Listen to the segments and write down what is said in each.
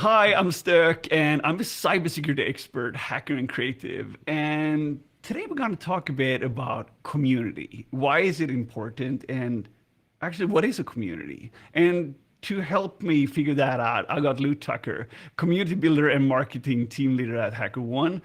Hi, I'm Sturk, and I'm a cybersecurity expert, hacker, and creative. And today we're going to talk a bit about community. Why is it important? And actually, what is a community? And to help me figure that out, I got Lou Tucker, community builder and marketing team leader at HackerOne,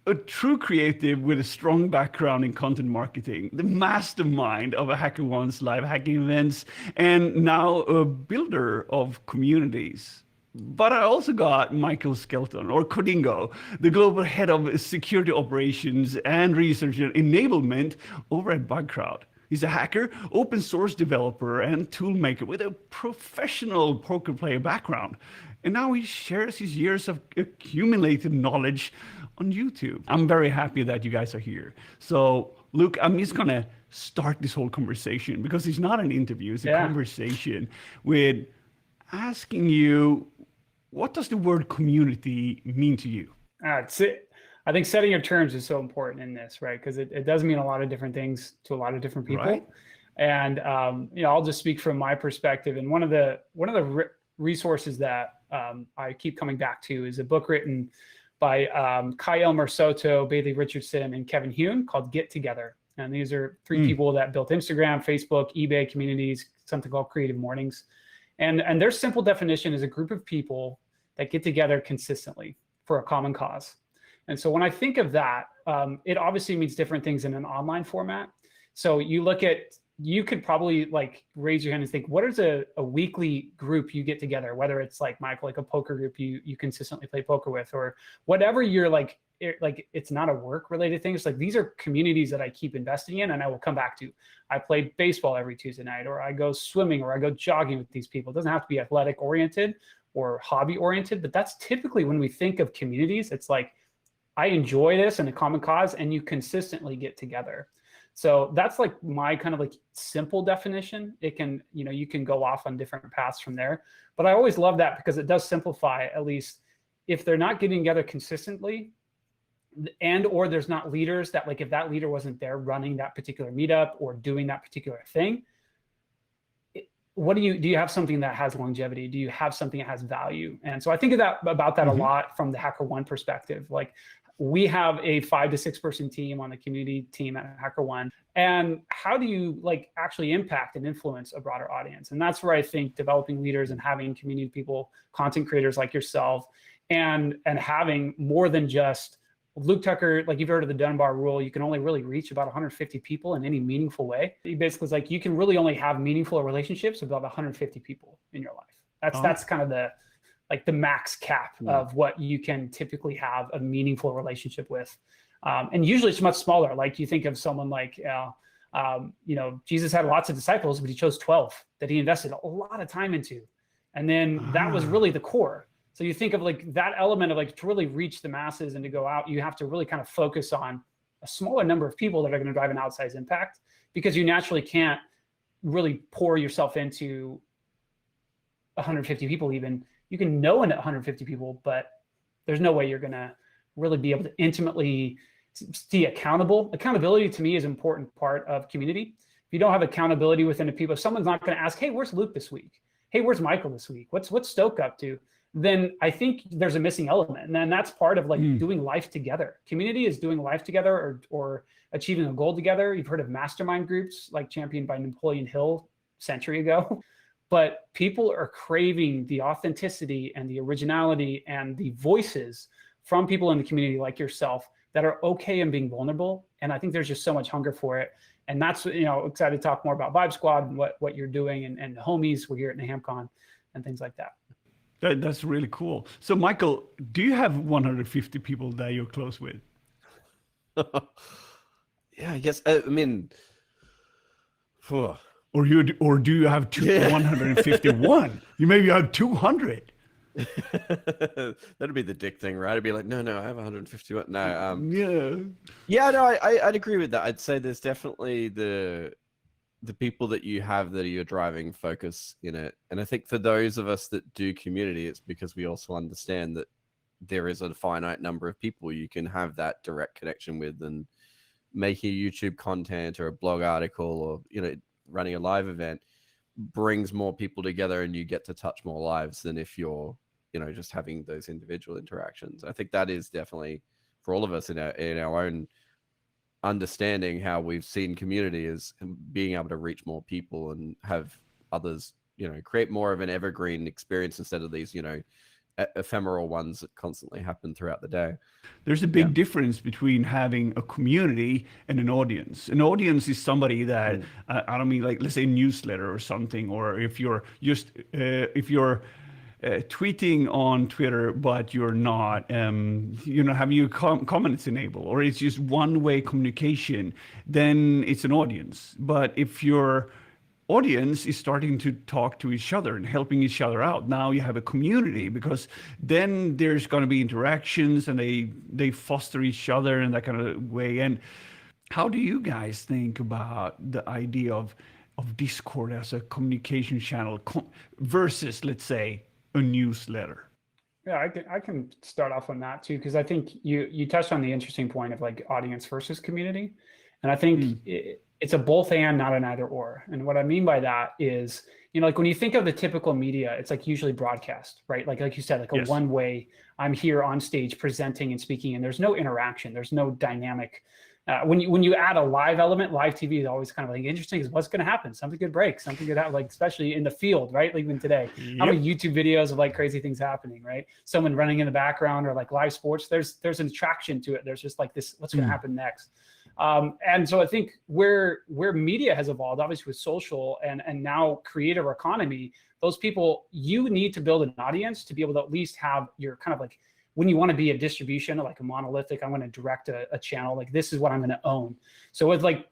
a true creative with a strong background in content marketing, the mastermind of a HackerOne's live hacking events, and now a builder of communities. But I also got Michael Skelton, or Codingo, the global head of security operations and research and enablement over at BugCrowd. He's a hacker, open source developer, and tool maker with a professional poker player background. And now he shares his years of accumulated knowledge on YouTube. I'm very happy that you guys are here. So, Luke, I'm just going to start this whole conversation because it's not an interview, it's a conversation with asking you, what does the word community mean to you? I think setting your terms is so important in this, right? Because it does mean a lot of different things to a lot of different people. Right. And I'll just speak from my perspective. And one of the resources that I keep coming back to is a book written by Kai Elmer Soto, Bailey Richardson, and Kevin Hune called Get Together. And these are three people that built Instagram, Facebook, eBay communities, something called Creative Mornings. And their simple definition is a group of people that get together consistently for a common cause. And so when I think of that, it obviously means different things in an online format. So you could probably like raise your hand and think, what is a weekly group you get together, whether it's like Michael, like a poker group you consistently play poker with, or whatever you're like it's not a work related thing. It's like, these are communities that I keep investing in and I will come back to. I play baseball every Tuesday night, or I go swimming, or I go jogging with these people. It doesn't have to be athletic oriented or hobby oriented, but that's typically when we think of communities. It's like, I enjoy this and a common cause, and you consistently get together. So that's like my kind of like simple definition. It can, you can go off on different paths from there, but I always love that because it does simplify, at least if they're not getting together consistently, and or there's not leaders that, like, if that leader wasn't there running that particular meetup or doing that particular thing, do you have something that has longevity? Do you have something that has value? And so I think about that a lot from the HackerOne perspective. Like, we have a 5 to 6 person team on the community team at HackerOne. And how do you like actually impact and influence a broader audience? And that's where I think developing leaders and having community people, content creators like yourself, and having more than just Luke Tucker, like, you've heard of the Dunbar rule, you can only really reach about 150 people in any meaningful way. He basically is like, you can really only have meaningful relationships with about 150 people in your life. That's kind of the max cap of what you can typically have a meaningful relationship with. And usually it's much smaller. Like, you think of someone like, Jesus had lots of disciples, but he chose 12 that he invested a lot of time into. And then that was really the core. So you think of like that element of like, to really reach the masses and to go out, you have to really kind of focus on a smaller number of people that are going to drive an outsized impact, because you naturally can't really pour yourself into 150 people. Even you can know in 150 people, but there's no way you're going to really be able to intimately see accountable. Accountability to me is an important part of community. If you don't have accountability within the people, if someone's not going to ask, hey, where's Luke this week? Hey, where's Michael this week? What's Stoke up to? Then I think there's a missing element. And then that's part of like doing life together. Community is doing life together or achieving a goal together. You've heard of mastermind groups, like championed by Napoleon Hill a century ago. But people are craving the authenticity and the originality and the voices from people in the community like yourself that are okay in being vulnerable. And I think there's just so much hunger for it. And that's, excited to talk more about Vibe Squad and what you're doing, and the homies, we're here at NahamCon and things like that. That's really cool. So, Michael, do you have 150 people that you're close with? Yeah, I guess. I mean, or do you have 151? You maybe have 200. That'd be the dick thing, right? I'd be like, no, I have 151. No, yeah, no, I'd agree with that. I'd say there's definitely the people that you have that are your driving focus in it. And I think for those of us that do community, it's because we also understand that there is a finite number of people you can have that direct connection with, and making YouTube content or a blog article or, running a live event brings more people together, and you get to touch more lives than if you're just having those individual interactions. I think that is definitely for all of us in our own understanding how we've seen community is being able to reach more people and have others, create more of an evergreen experience instead of these, ephemeral ones that constantly happen throughout the day. There's a big difference between having a community and an audience. An audience is somebody that I don't mean like, let's say, newsletter or something, or if you're just tweeting on Twitter, but you're not, have your comments enabled, or it's just one-way communication, then it's an audience. But if your audience is starting to talk to each other and helping each other out, now you have a community, because then there's going to be interactions and they foster each other in that kind of way. And how do you guys think about the idea of Discord as a communication channel versus, let's say, a newsletter? Yeah, I can start off on that too, because I think you touched on the interesting point of like audience versus community. And I think it's a both and, not an either or. And what I mean by that is, like when you think of the typical media, it's like usually broadcast, right? Like you said, like a one way, I'm here on stage presenting and speaking, and there's no interaction, there's no dynamic. When you add a live element, live TV is always kind of like interesting, is what's going to happen? Something could break, something could happen, like especially in the field, right? Like even today, how many YouTube videos of like crazy things happening, right? Someone running in the background, or like live sports, there's an attraction to it. There's just like this, what's going to happen next? And so I think where media has evolved, obviously with social and now creative economy, those people, you need to build an audience to be able to at least have your kind of like, when you want to be a distribution, like a monolithic, I'm going to direct a channel, like this is what I'm going to own. So with like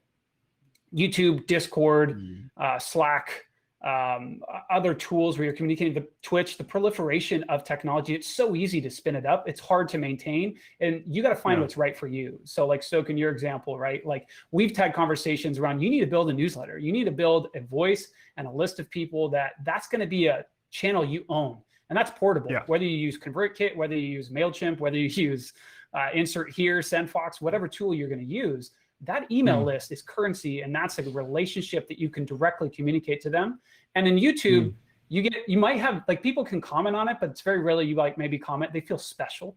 YouTube, Discord, Slack, other tools where you're communicating, the Twitch, the proliferation of technology, it's so easy to spin it up. It's hard to maintain, and you got to find what's right for you. So like Stoke, in your example, right? Like we've had conversations around, you need to build a newsletter. You need to build a voice and a list of people that's going to be a channel you own. And that's portable, whether you use ConvertKit, whether you use MailChimp, whether you use Insert Here, SendFox, whatever tool you're going to use, that email list is currency, and that's like a relationship that you can directly communicate to them. And in YouTube, you might have, like, people can comment on it, but it's very rarely you like maybe comment, they feel special.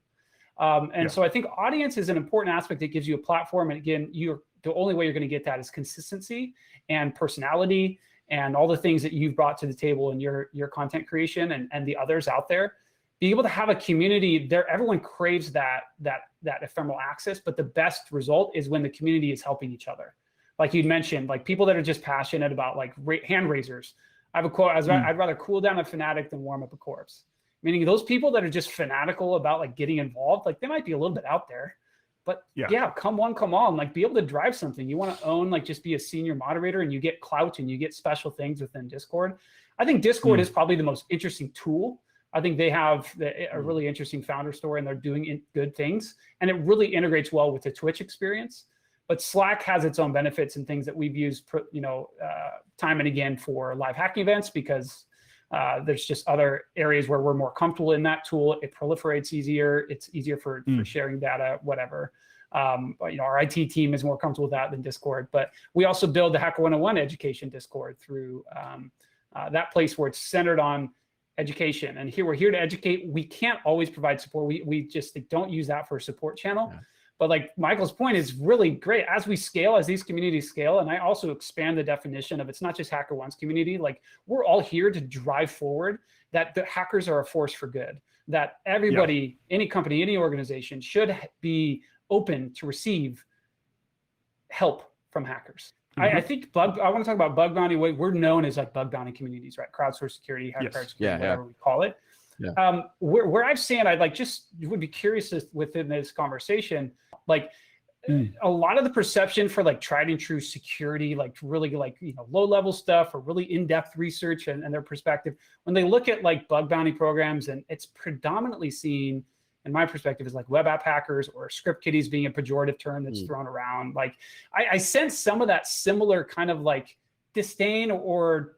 So I think audience is an important aspect that gives you a platform. And again, the only way you're going to get that is consistency and personality and all the things that you've brought to the table in your content creation and the others out there. Be able to have a community there, everyone craves that ephemeral access, but the best result is when the community is helping each other. Like you'd mentioned, like people that are just passionate about like hand raisers. I have a quote, I'd rather cool down a fanatic than warm up a corpse. Meaning those people that are just fanatical about like getting involved, like they might be a little bit out there, but come on, like be able to drive something. You want to own, like just be a senior moderator, and you get clout and you get special things within Discord. I think Discord is probably the most interesting tool. I think they have a really interesting founder story, and they're doing good things, and it really integrates well with the Twitch experience. But Slack has its own benefits and things that we've used, time and again for live hacking events, because there's just other areas where we're more comfortable in that tool. It proliferates easier. It's easier for sharing data, whatever. Our IT team is more comfortable with that than Discord. But we also build the Hacker 101 education Discord through that place where it's centered on education. And we're here to educate. We can't always provide support. We just don't use that for a support channel. Yeah. But like Michael's point is really great. As we scale, as these communities scale, and I also expand the definition of, it's not just HackerOne's community, like we're all here to drive forward that the hackers are a force for good, that everybody, any company, any organization should be open to receive help from hackers. I think I want to talk about bug bounty. We're known as like bug bounty communities, right? Crowdsourced security, hacker security, whatever we call it. Yeah. Where I've seen, I'd like just would be curious within this conversation, like a lot of the perception for like tried and true security, like really like, low level stuff or really in-depth research and their perspective, when they look at like bug bounty programs, and it's predominantly seen, in my perspective, is like web app hackers or script kiddies being a pejorative term that's thrown around. Like I sense some of that similar kind of like disdain or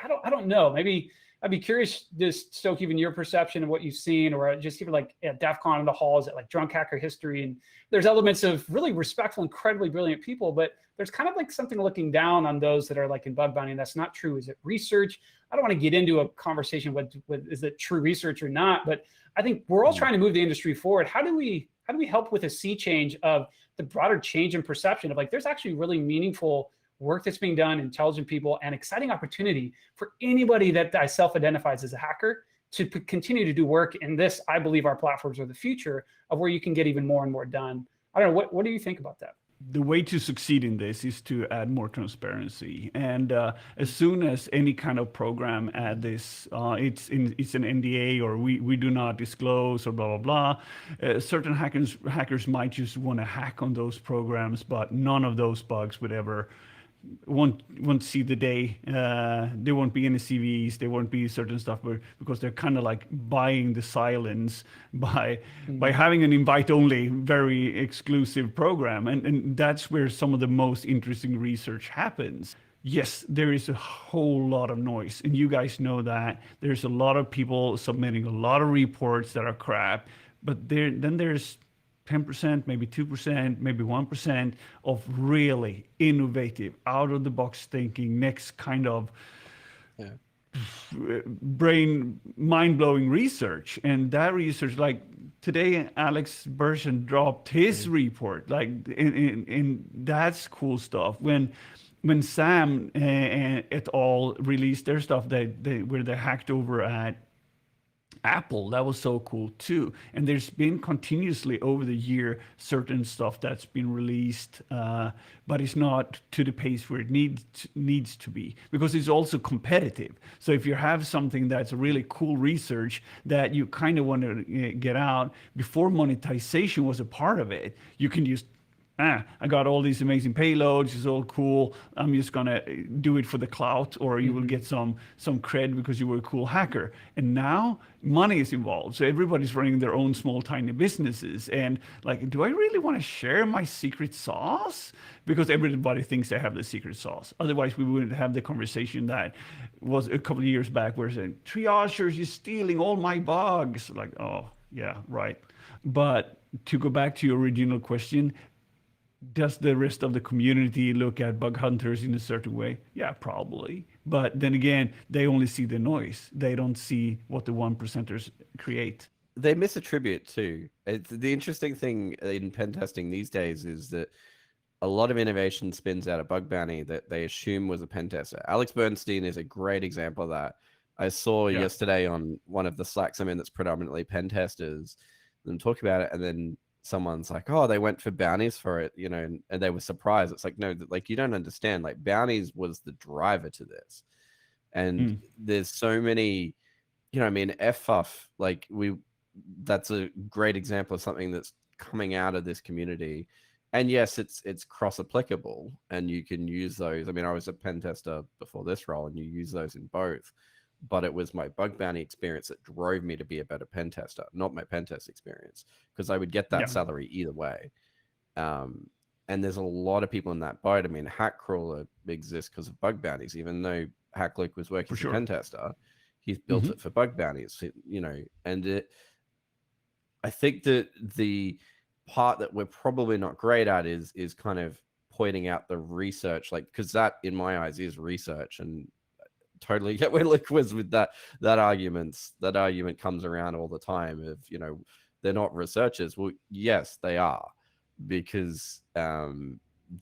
I don't know, maybe I'd be curious, just Stoke, even your perception of what you've seen, or just even like at DEF CON in the halls, at like Drunk Hacker History. And there's elements of really respectful, incredibly brilliant people, but there's kind of like something looking down on those that are like in bug bounty, and that's not true. Is it research? I don't want to get into a conversation with is it true research or not, but I think we're all trying to move the industry forward. How do we help with a sea change of the broader change in perception of like, there's actually really meaningful work that's being done, intelligent people, and exciting opportunity for anybody that self-identifies as a hacker to continue to do work in this. I believe our platforms are the future of where you can get even more and more done. I don't know, what do you think about that? The way to succeed in this is to add more transparency. And as soon as any kind of program add this, it's an NDA, or we do not disclose, or blah, blah, blah. Certain hackers might just want to hack on those programs, but none of those bugs would ever won't see the day. There won't be any CVs. There won't be certain stuff, because they're kind of like buying the silence by having an invite-only, very exclusive program, and that's where some of the most interesting research happens. Yes, there is a whole lot of noise, and you guys know that. There's a lot of people submitting a lot of reports that are crap, but then there's 10%, maybe 2%, maybe 1% of really innovative, out-of-the-box thinking, next kind of mind-blowing research. And that research, like today, Alex Bershon dropped his report, like, and that's cool stuff. When Sam et al. Released their stuff, where they hacked over at Apple, that was so cool too. And there's been continuously over the year certain stuff that's been released, but it's not to the pace where it needs to be, because it's also competitive. So if you have something that's really cool research that you kind of want to get out before monetization was a part of it, you can just I got all these amazing payloads, it's all cool, I'm just gonna do it for the clout, or you will get some cred because you were a cool hacker. And now money is involved, so everybody's running their own small tiny businesses, and like, do I really want to share my secret sauce? Because everybody thinks they have the secret sauce. Otherwise we wouldn't have the conversation that was a couple of years back where saying, triagers, you're stealing all my bugs. Like, oh yeah, right. But to go back to your original question, does the rest of the community look at bug hunters in a certain way? Yeah, probably. But then again, they only see the noise. They don't see what the 1%ers create. They misattribute too. The interesting thing in pen testing these days is that a lot of innovation spins out of bug bounty that they assume was a pen tester. Alex Bernstein is a great example of that. I saw yesterday on one of the Slacks I'm in that's predominantly pen testers, them talk about it, and then someone's like, oh, they went for bounties for it, you know, and they were surprised. It's like, no, like, you don't understand, like, bounties was the driver to this. And there's so many, you know, I mean, FUF, like, that's a great example of something that's coming out of this community. And yes, it's cross applicable, and you can use those. I mean, I was a pen tester before this role, and you use those in both. But it was my bug bounty experience that drove me to be a better pen tester, not my pen test experience, because I would get that salary either way. And there's a lot of people in that boat. I mean, Hackcrawler exists because of bug bounties, even though Hackluke was working as a pen tester, he's built it for bug bounties, you know. And I think that the part that we're probably not great at is kind of pointing out the research, like, because that, in my eyes, is research. And totally get where Luke was with that argument. That argument comes around all the time of, you know, they're not researchers. Well, yes, they are, because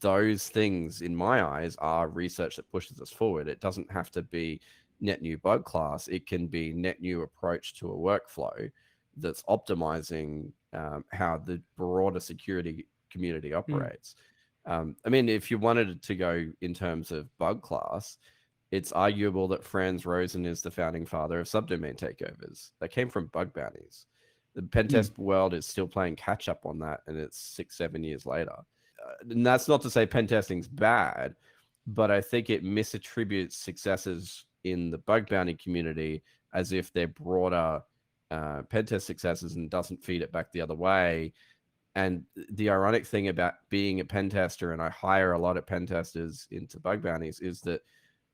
those things, in my eyes, are research that pushes us forward. It doesn't have to be net new bug class. It can be net new approach to a workflow that's optimizing how the broader security community operates. I mean, if you wanted to go in terms of bug class, it's arguable that Franz Rosen is the founding father of subdomain takeovers. That came from bug bounties. The pentest world is still playing catch up on that, and it's 6-7 years later. And that's not to say pen testing's bad, but I think it misattributes successes in the bug bounty community as if they're broader pen test successes, and doesn't feed it back the other way. And the ironic thing about being a pen tester, and I hire a lot of pen testers into bug bounties, is that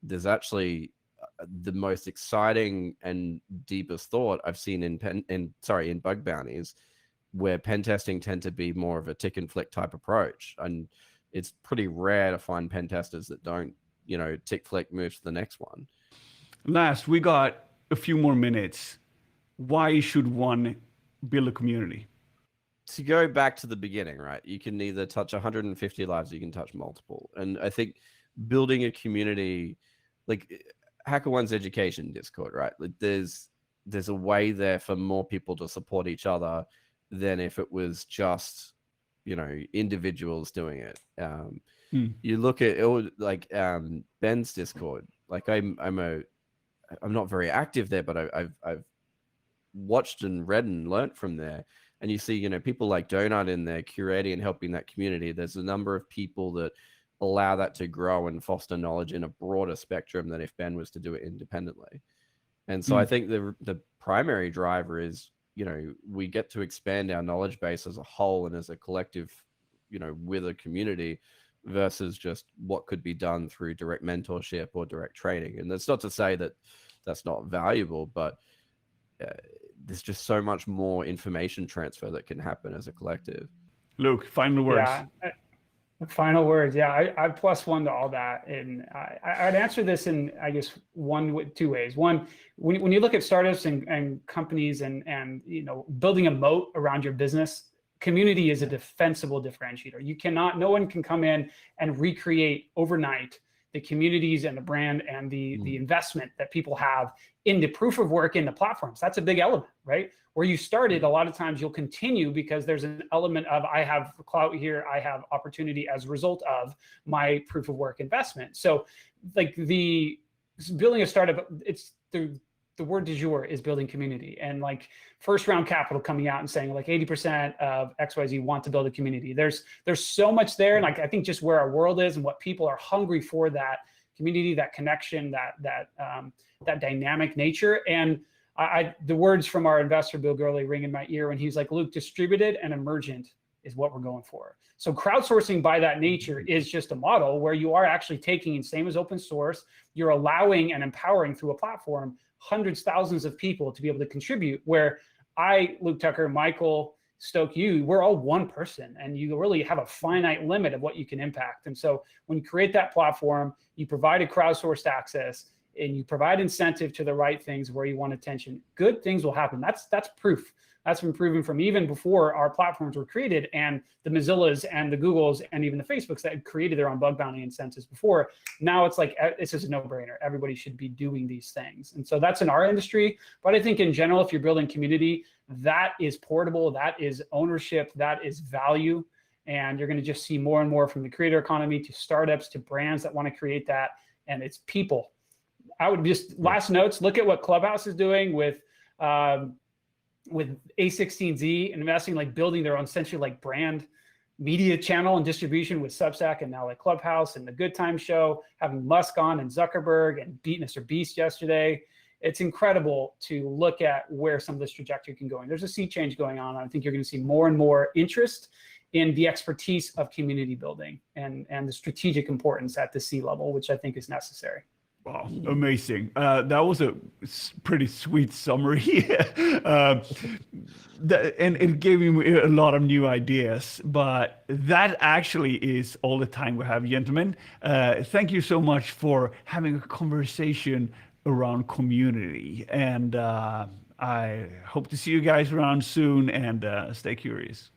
there's actually the most exciting and deepest thought I've seen in bug bounties, where pen testing tend to be more of a tick and flick type approach. And it's pretty rare to find pen testers that don't, you know, tick flick, move to the next one. Last, we got a few more minutes. Why should one build a community? To go back to the beginning, right? You can either touch 150 lives, or you can touch multiple. And I think building a community, like HackerOne's education Discord, right? Like there's a way there for more people to support each other than if it was just, individuals doing it. You look at it, like Ben's Discord. Like I'm not very active there, but I've watched and read and learnt from there. And you see, people like Donut in there curating and helping that community. There's a number of people that allow that to grow and foster knowledge in a broader spectrum than if Ben was to do it independently. And so I think the primary driver is, we get to expand our knowledge base as a whole and as a collective, with a community, versus just what could be done through direct mentorship or direct training. And that's not to say that that's not valuable, but there's just so much more information transfer that can happen as a collective. Luke, final words. Yeah. Final words. Yeah, I plus one to all that. And I'd answer this in, I guess, two ways. One, when you look at startups and companies and building a moat around your business, community is a defensible differentiator. No one can come in and recreate overnight the communities and the brand and the investment that people have in the proof of work in the platforms. That's a big element, right? Where you started, a lot of times you'll continue because there's an element of, I have clout here, I have opportunity as a result of my proof of work investment. So like building a startup, it's the word du jour is building community, and like first round capital coming out and saying like 80% of XYZ want to build a community. There's so much there. And like, I think just where our world is and what people are hungry for, that community, that connection, that dynamic nature. And the words from our investor, Bill Gurley, ring in my ear when he's like, Luke, distributed and emergent is what we're going for. So crowdsourcing by that nature is just a model where you are actually taking, and same as open source, you're allowing and empowering through a platform hundreds, thousands of people to be able to contribute, where Luke Tucker, Michael, Stoke, we're all one person, and you really have a finite limit of what you can impact. And so when you create that platform, you provide a crowdsourced access, and you provide incentive to the right things where you want attention, good things will happen. That's proof. That's been proven from even before our platforms were created, and the Mozillas and the Googles and even the Facebooks that had created their own bug bounty incentives before. Now it's like, it's just a no-brainer. Everybody should be doing these things. And so that's in our industry. But I think in general, if you're building community, that is portable, that is ownership, that is value. And you're going to just see more and more, from the creator economy to startups to brands that want to create that. And it's people. I would just, last notes, look at what Clubhouse is doing with A16Z, investing, like building their own essentially like brand media channel and distribution with Substack, and now like Clubhouse and the Good Time Show, having Musk on and Zuckerberg and Mr. Beast yesterday. It's incredible to look at where some of this trajectory can go. And there's a sea change going on. I think you're going to see more and more interest in the expertise of community building and the strategic importance at the C level, which I think is necessary. Wow, amazing. That was a pretty sweet summary. And it gave me a lot of new ideas, but that actually is all the time we have, gentlemen. Thank you so much for having a conversation around community. And I hope to see you guys around soon, and stay curious.